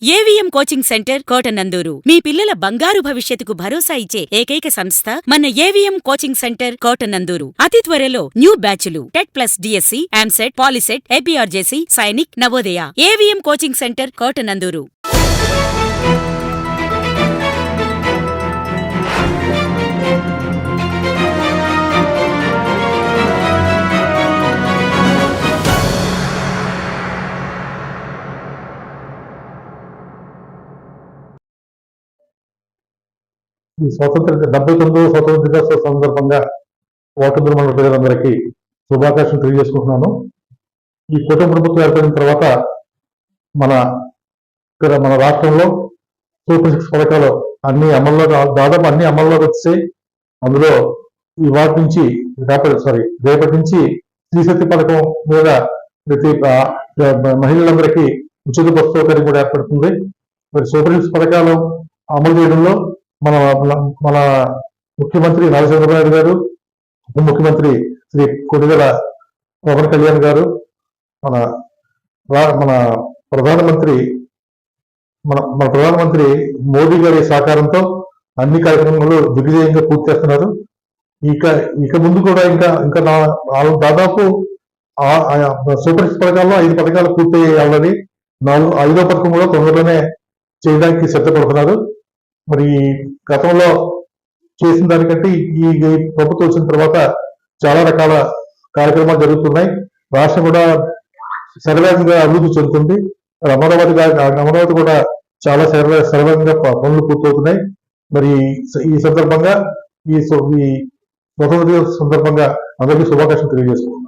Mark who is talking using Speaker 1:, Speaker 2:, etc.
Speaker 1: AVM coaching centre Kotananduru మీ పిల్లల బంగారు భవిష్యత్తుకు భరోసా ఇచ్చే ఏకైక సంస్థ మన ఏవిఎం కోచింగ్ సెంటర్ కోటనందూరు. అతి త్వరలో న్యూ బ్యాచ్లు TET plus DSC, EAMCET, POLYCET, APRJC, Sainik, Navodaya. AVM coaching centre Kotananduru.
Speaker 2: ఈ 79వ స్వతంత్ర దినోత్సవ సందర్భంగా ఓటర్లు మన ప్రజలందరికీ శుభాకాంక్షలు తెలియజేసుకుంటున్నాను. ఈ కూటమి ప్రభుత్వం ఏర్పడిన తర్వాత మన రాష్ట్రంలో సూపర్ 6 పథకాలు దాదాపు అన్ని అమల్లోకి వచ్చాయి. అందులో ఈ వాటి నుంచి రేపటి నుంచి శ్రీశక్తి పథకం మీద ప్రతి మహిళలందరికీ ఉచిత బస్సు సౌకర్యం కూడా ఏర్పడుతుంది. మరి సూపర్ 6 పథకాలు అమలు చేయడంలో మన ముఖ్యమంత్రి నారా చంద్రబాబు నాయుడు గారు, ఉప ముఖ్యమంత్రి శ్రీ కొణిదెల పవన్ కళ్యాణ్ గారు, మన ప్రధానమంత్రి మోదీ గారి సహకారంతో అన్ని కార్యక్రమాలు దిగ్విజయంగా పూర్తి చేస్తున్నారు. ఇక ముందు కూడా ఇంకా దాదాపు సూపర్ 6 పథకాల్లో 5 పథకాలు పూర్తయ్యాయి. ఆల్రెడీ 5వ పథకం కూడా తొందరలోనే చేయడానికి సిద్ధపడుతున్నారు. మరి గతంలో చేసిన దానికంటే ఈ ప్రభుత్వం వచ్చిన తర్వాత చాలా రకాల కార్యక్రమాలు జరుగుతున్నాయి. రాష్ట్రం కూడా శరవేగంగా అభివృద్ధి చెందుతుంది. అమరావతి కూడా చాలా శరవేగంగా పనులు పూర్తవుతున్నాయి. మరి ఈ సందర్భంగా ఈ స్వతంత్ర దినోత్సవ సందర్భంగా అందరికీ శుభాకాంక్షలు తెలియజేస్తున్నాం.